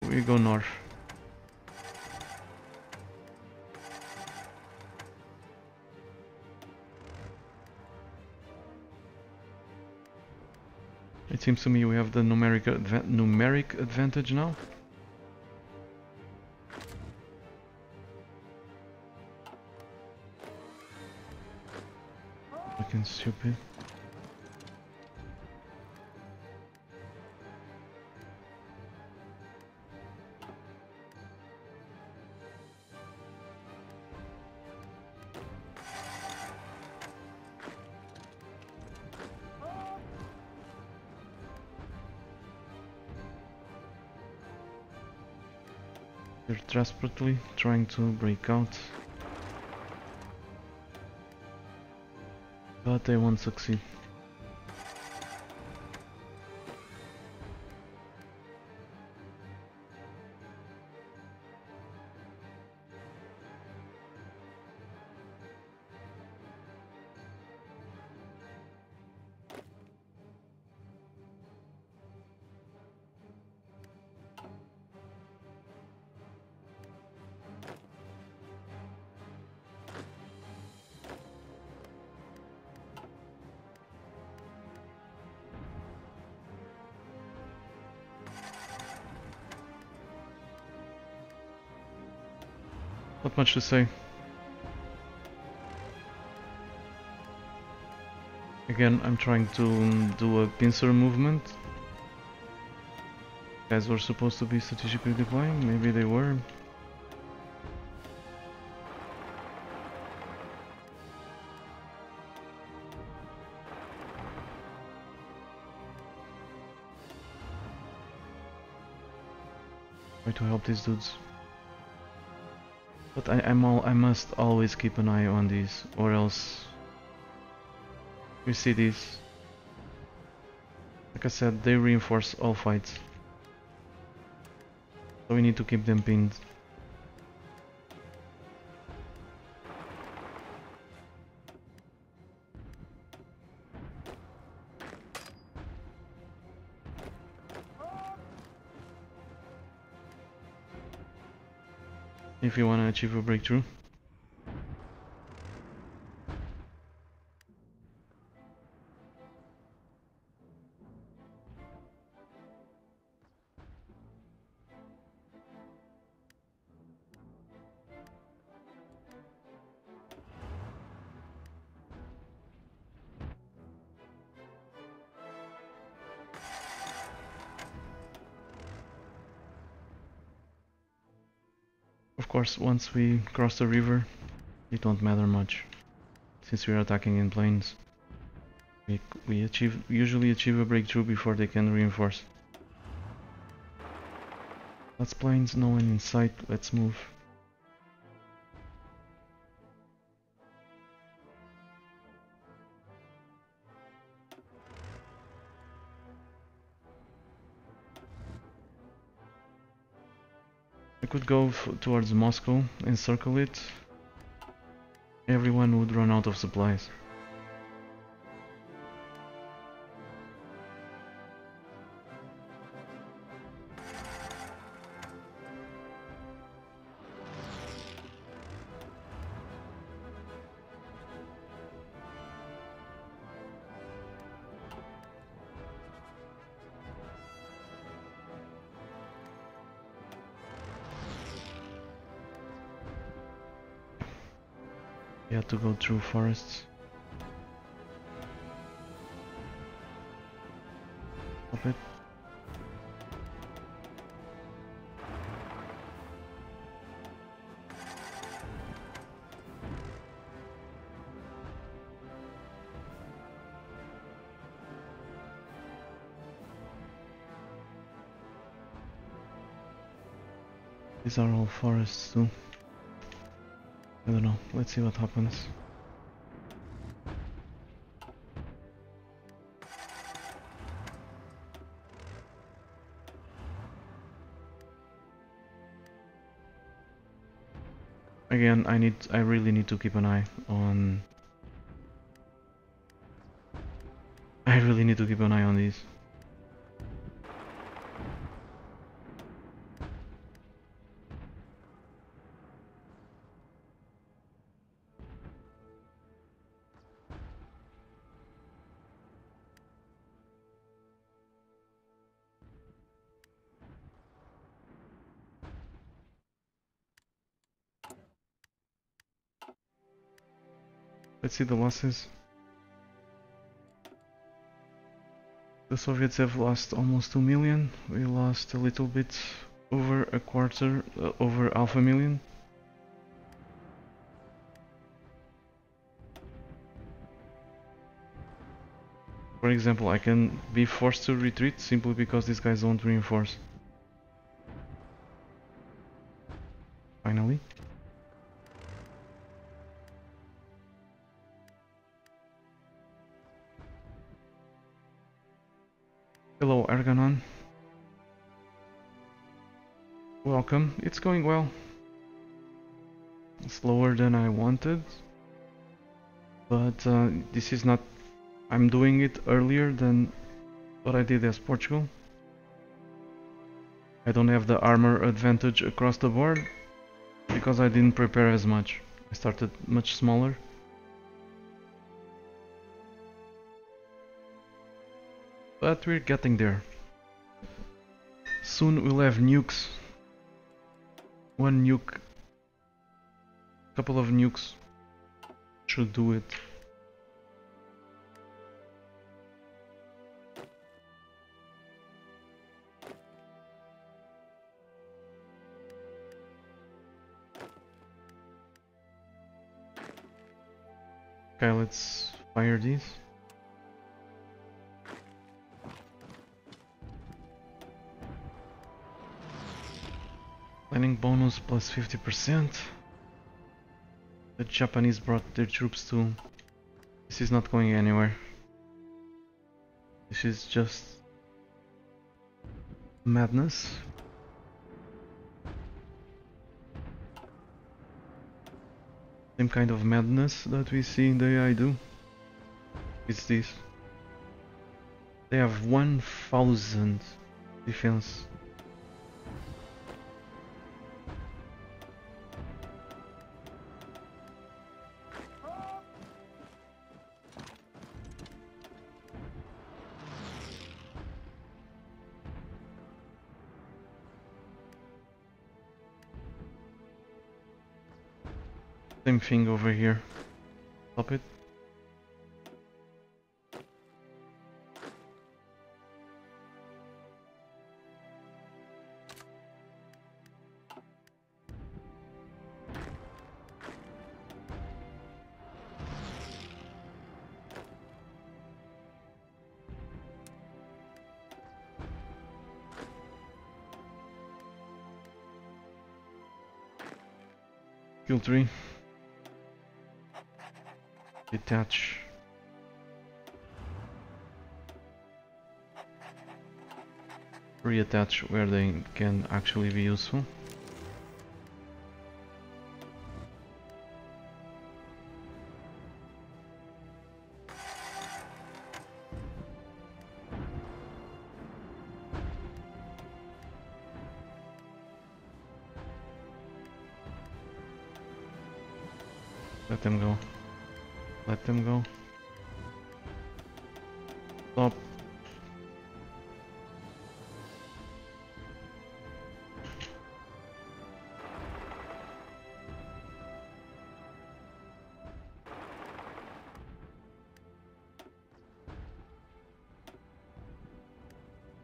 We go north. It seems to me we have the numeric advantage now. Fucking stupid. They're desperately trying to break out, but they won't succeed. Not much to say. Again, I'm trying to do a pincer movement. Guys were supposed to be strategically deploying, maybe they were. Try to help these dudes. But I must always keep an eye on these, or else you see these. Like I said, they reinforce all fights, so we need to keep them pinned. If you want to achieve a breakthrough. Of course, once we cross the river, it won't matter much, since we are attacking in planes. We usually achieve a breakthrough before they can reinforce. That's planes, no one in sight, let's move. I could go towards Moscow, encircle it. Everyone would run out of supplies. You have to go through forests. Stop it. These are all forests too. I don't know, let's see what happens. Again, I really need to keep an eye on... I really need to keep an eye on these. Let's see the losses. The Soviets have lost almost 2 million. We lost a little bit over a quarter, over half a million. For example, I can be forced to retreat simply because these guys don't reinforce. Finally. Hello, Ergonon. Welcome. It's going well. Slower than I wanted. But this is not... I'm doing it earlier than what I did as Portugal. I don't have the armor advantage across the board because I didn't prepare as much. I started much smaller. But we're getting there. Soon we'll have nukes. One nuke. Couple of nukes should do it. Okay, let's fire these. Planning bonus plus 50%. The Japanese brought their troops too. This is not going anywhere. This is just madness. Same kind of madness that we see in the AI do. It's this. They have 1000 defense. Same thing over here. Stop it. Kill 3. Detach. Reattach where they can actually be useful. Let them go. Let them go. Stop.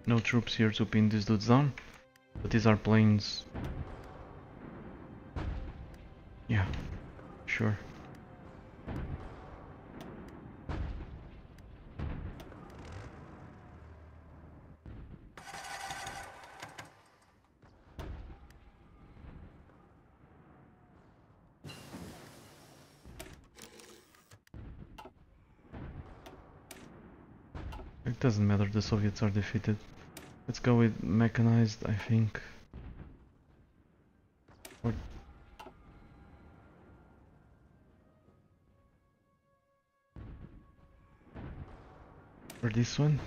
No troops here to pin these dudes down, but these are planes. Yeah, sure. It doesn't matter, the Soviets are defeated. Let's go with mechanized, I think. Or this one.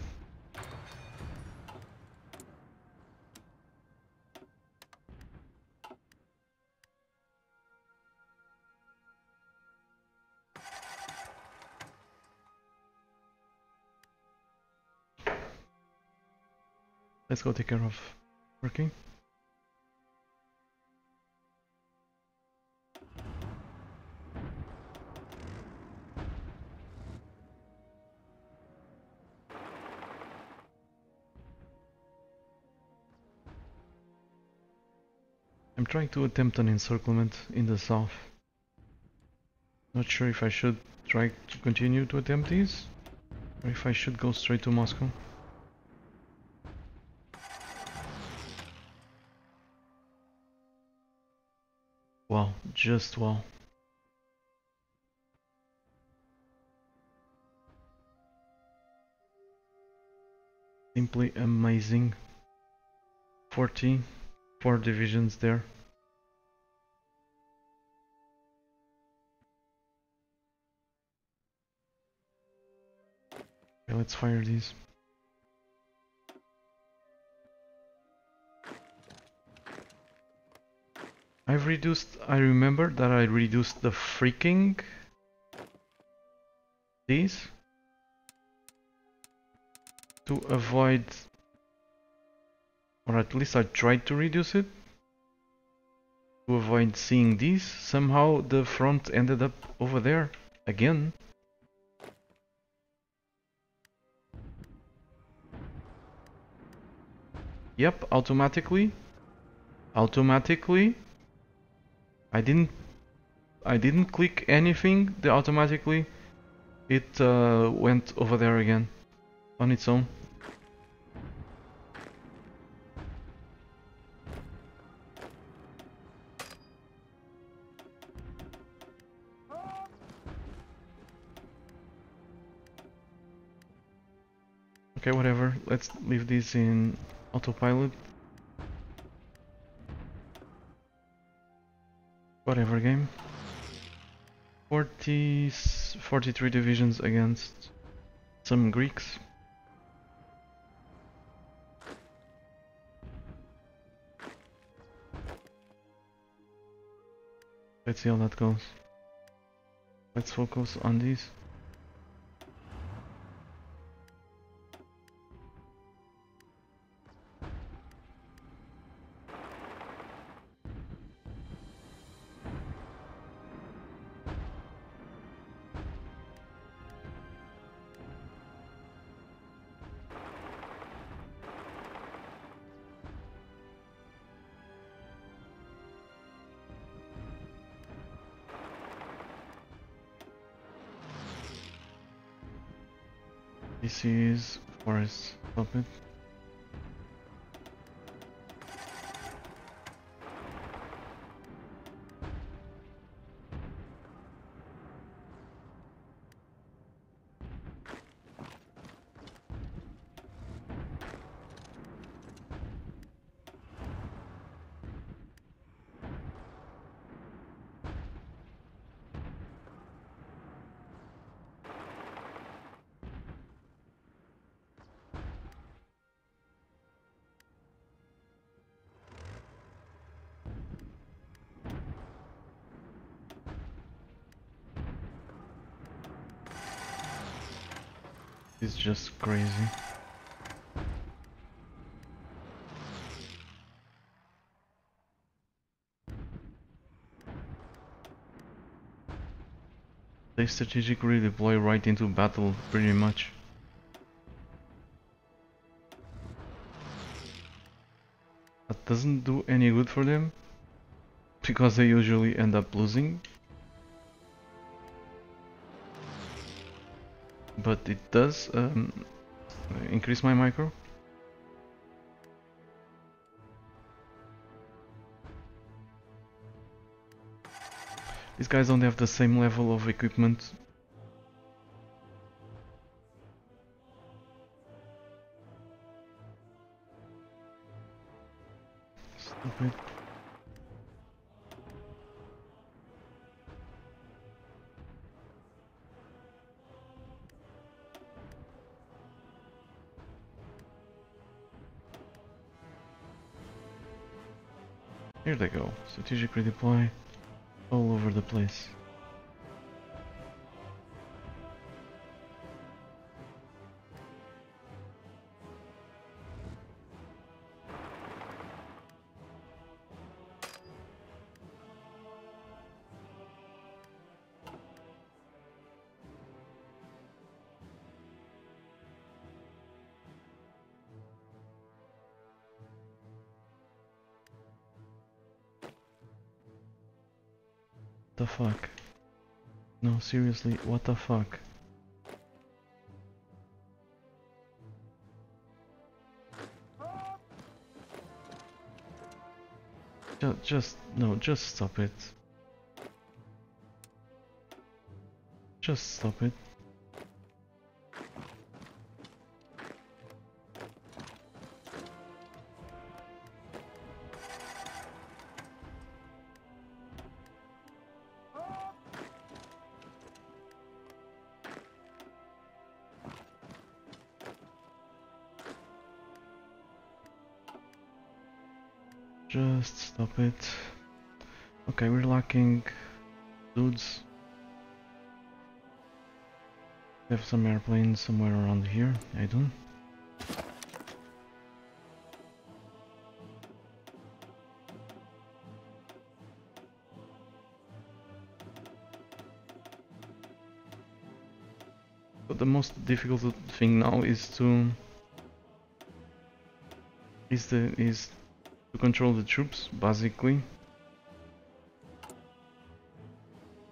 Let's go take care of working. I'm trying to attempt an encirclement in the south. Not sure if I should try to continue to attempt these, or if I should go straight to Moscow. Wow, just wow. Simply amazing. 44 divisions there. Okay, let's fire these. I remember that I reduced the freaking these to avoid, or at least I tried to reduce it to avoid seeing these. Somehow the front ended up over there again. Yep, automatically. I didn't click anything. Automatically it went over there again on its own. Okay, whatever. Let's leave this in autopilot. Whatever, game. 43 divisions against some Greeks. Let's see how that goes. Let's focus on these. This is forest. Stop it. It's just crazy. They strategically deploy right into battle, pretty much. That doesn't do any good for them, because they usually end up losing. But it does increase my micro. These guys don't have the same level of equipment. Stupid. Here they go. Strategic redeploy all over the place. the fuck? No, seriously, what the fuck? Just stop it. Just stop it. Just stop it. Okay, we're lacking dudes. We have some airplanes somewhere around here, I don't. But the most difficult thing now is to control the troops, basically,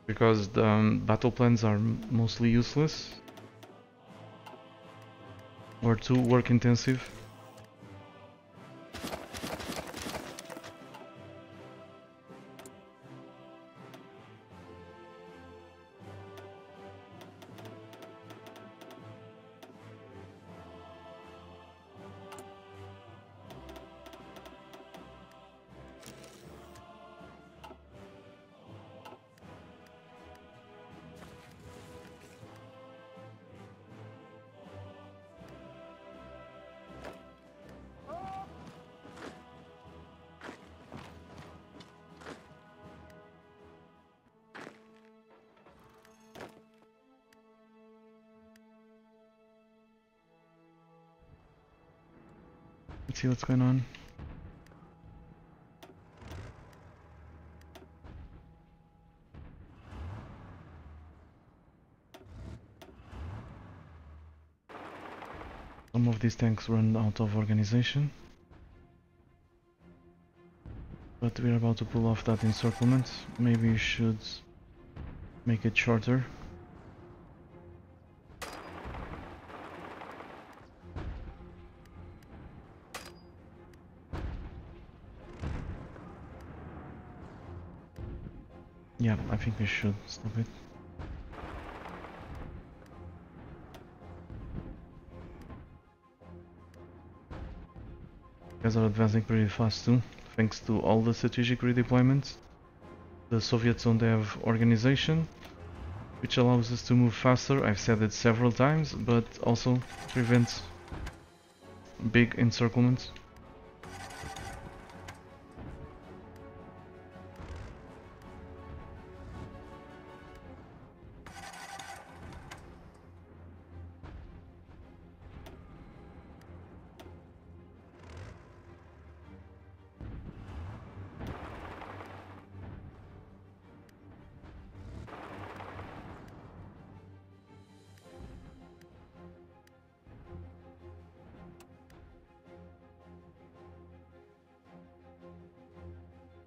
because the battle plans are mostly useless or too work intensive. Let's see what's going on. Some of these tanks run out of organization, but we're about to pull off that encirclement. Maybe you should make it shorter. Yeah, I think we should stop it. Guys are advancing pretty fast too, thanks to all the strategic redeployments. The Soviets don't have organization, which allows us to move faster. I've said it several times, but also prevents big encirclements.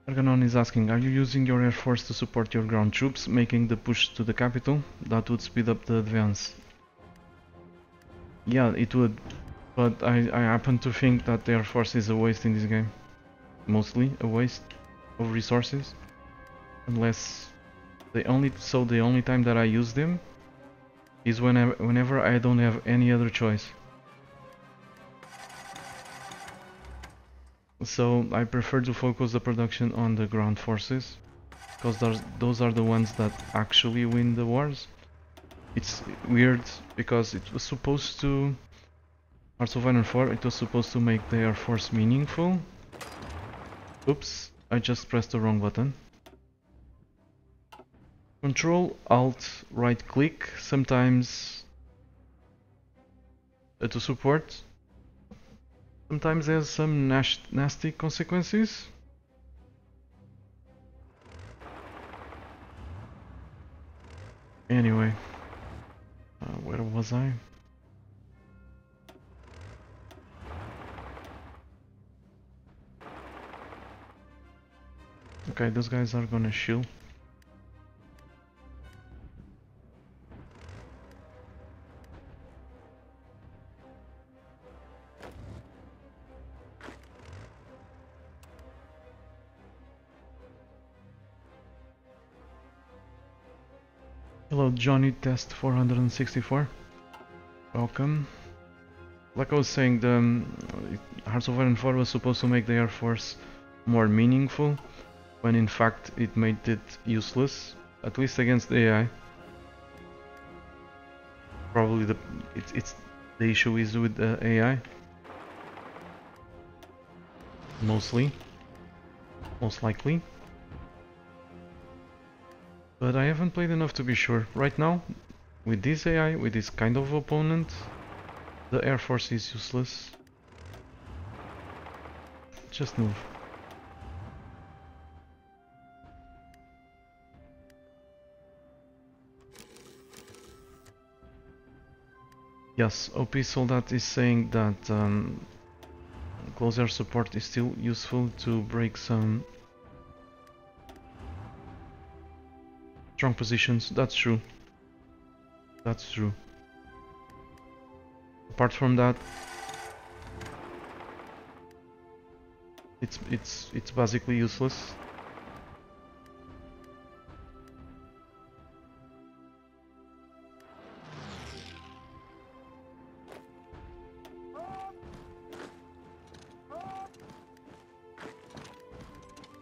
Erganon is asking, are you using your air force to support your ground troops, making the push to the capital? That would speed up the advance. Yeah, it would, but I happen to think that the air force is a waste in this game. Mostly a waste of resources. Unless the only time that I use them is whenever I don't have any other choice. So I prefer to focus the production on the ground forces, because those are the ones that actually win the wars. It's weird because it was supposed to, Hearts of Iron 4, it was supposed to make the Air Force meaningful. Oops, I just pressed the wrong button. Control Alt right click sometimes to support. Sometimes has some nasty consequences. Anyway, where was I? Okay, those guys are gonna shield. Hello Johnny Test 464. Welcome. Like I was saying, the Hearts of Iron 4 was supposed to make the Air Force more meaningful, when in fact it made it useless, at least against the AI. Probably the issue is with the AI. Most likely. But I haven't played enough to be sure. Right now, with this AI, with this kind of opponent, the Air Force is useless. Just move. Yes, OP Soldat is saying that close air support is still useful to break some strong positions. That's true. That's true. Apart from that, it's basically useless.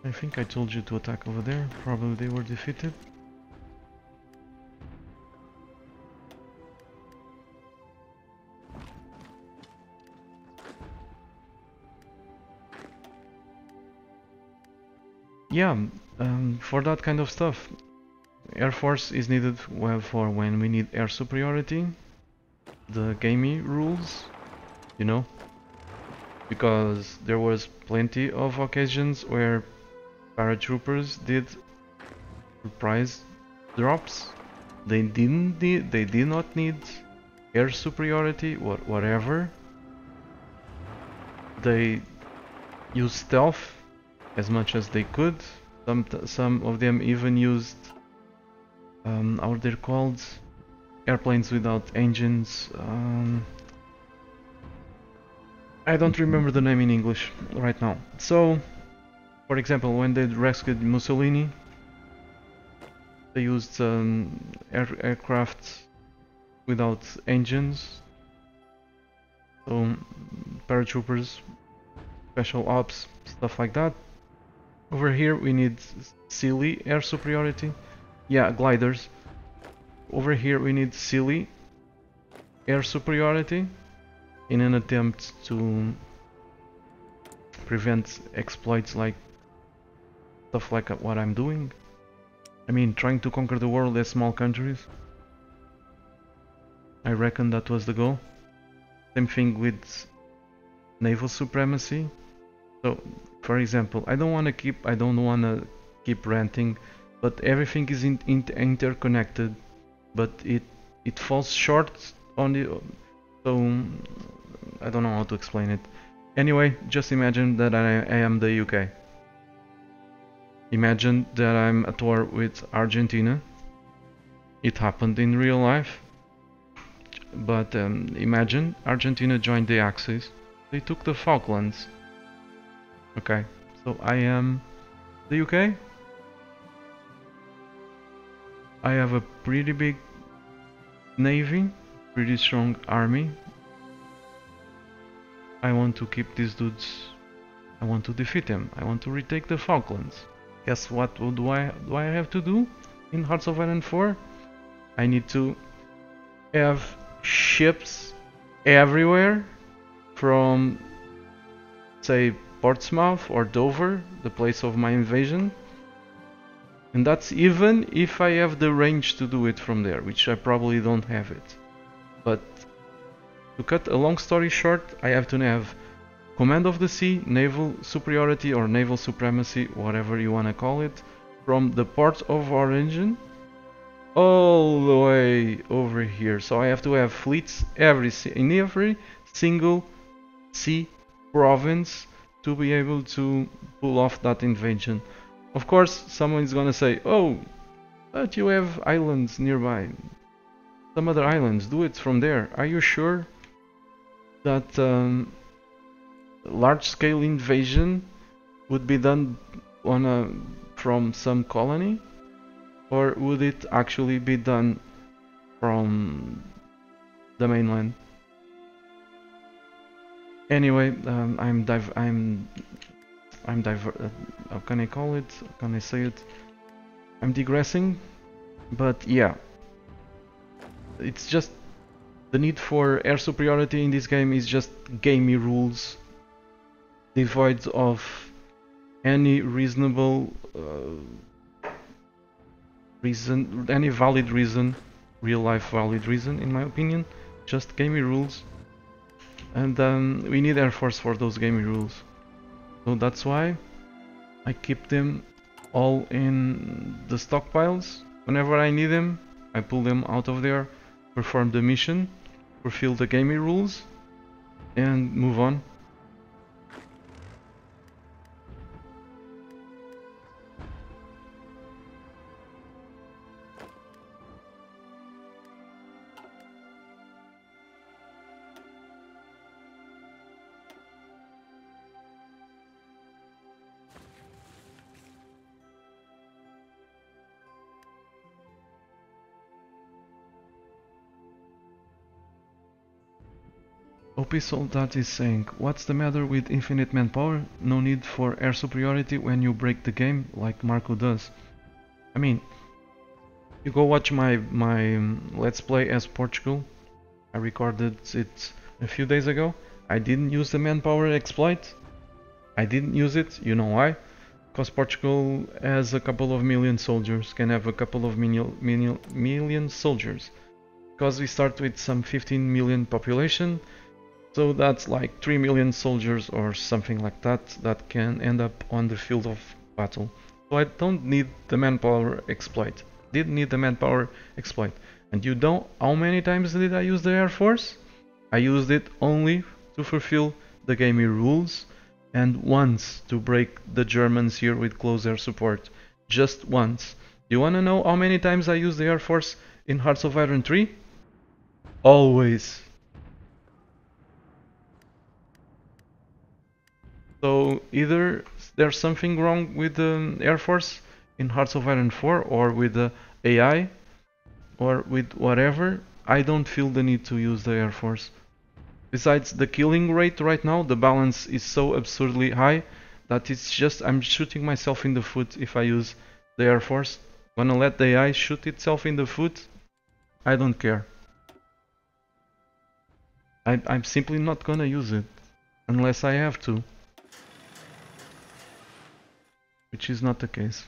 I think I told you to attack over there. Probably they were defeated. Yeah, for that kind of stuff, Air Force is needed well for when we need air superiority, the gamey rules, you know, because there was plenty of occasions where paratroopers did surprise drops. They did not need air superiority, whatever. They used stealth as much as they could. Some of them even used how they're called, airplanes without engines. I don't remember the name in English right now. So, for example, when they rescued Mussolini, they used aircraft without engines. So, paratroopers, special ops, stuff like that. Over here we need silly air superiority. Yeah, gliders. Over here we need silly air superiority in an attempt to prevent exploits like stuff like what I'm doing. I mean, trying to conquer the world as small countries. I reckon that was the goal. Same thing with naval supremacy. So, for example, I don't want to keep ranting, but everything is interconnected, but it falls short on the. So I don't know how to explain it. Anyway, just imagine that I am the UK. Imagine that I'm at war with Argentina. It happened in real life, but imagine Argentina joined the Axis. They took the Falklands. Okay, so I am the UK. I have a pretty big navy, pretty strong army. I want to keep these dudes. I want to defeat them. I want to retake the Falklands. Guess what do I have to do in Hearts of Iron 4? I need to have ships everywhere from, say, Portsmouth or Dover, the place of my invasion. And that's even if I have the range to do it from there, which I probably don't have it. But to cut a long story short, I have to have command of the sea, naval superiority or naval supremacy, whatever you want to call it, from the port of origin all the way over here. So I have to have fleets in every single sea province to be able to pull off that invasion. Of course, someone is gonna say, oh, but you have islands nearby. Some other islands, do it from there. Are you sure that large-scale invasion would be done from some colony? Or would it actually be done from the mainland? Anyway, how can I call it? How can I say it? I'm digressing, but yeah, it's just the need for air superiority in this game is just gamey rules, devoid of any reasonable reason, any valid reason, real life valid reason, in my opinion. Just gamey rules, and we need Air Force for those gamey rules. So that's why I keep them all in the stockpiles. Whenever I need them, I pull them out of there, perform the mission, fulfill the gamey rules, and move on. OP Soldat is saying, what's the matter with infinite manpower? No need for air superiority when you break the game, like Marco does. I mean, you go watch my Let's Play as Portugal. I recorded it a few days ago. I didn't use the manpower exploit. I didn't use it, you know why? Because Portugal has a couple of million soldiers, can have a couple of million soldiers. Because we start with some 15 million population. So that's like 3 million soldiers or something like that that can end up on the field of battle. So I don't need the manpower exploit. Didn't need the manpower exploit. And you know how many times did I use the Air Force? I used it only to fulfill the gamey rules and once to break the Germans here with close air support. Just once. Do you wanna know how many times I used the Air Force in Hearts of Iron 3? Always. So either there's something wrong with the Air Force in Hearts of Iron 4 or with the AI or with whatever. I don't feel the need to use the Air Force. Besides, the killing rate right now, the balance is so absurdly high that it's just I'm shooting myself in the foot if I use the Air Force. Wanna let the AI shoot itself in the foot? I don't care. I'm simply not gonna use it unless I have to. Which is not the case.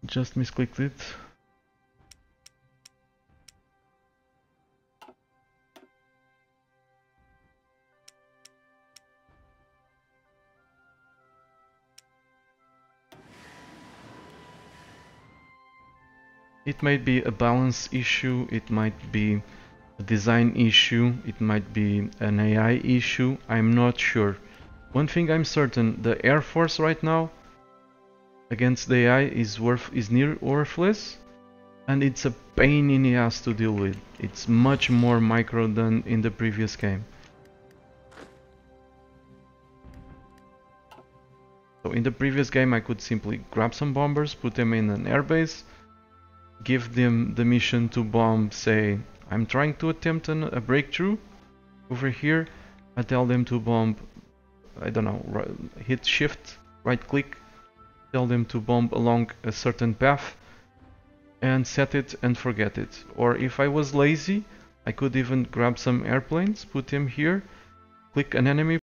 Just misclicked it. It might be a balance issue, it might be a design issue, it might be an AI issue, I'm not sure. One thing I'm certain, the Air Force right now against the AI is near worthless, and it's a pain in the ass to deal with. It's much more micro than in the previous game. So in the previous game I could simply grab some bombers, put them in an airbase, give them the mission to bomb, say I'm trying to attempt a breakthrough over here. I tell them to bomb, I don't know, hit shift, right click, tell them to bomb along a certain path and set it and forget it. Or if I was lazy, I could even grab some airplanes, put them here, click an enemy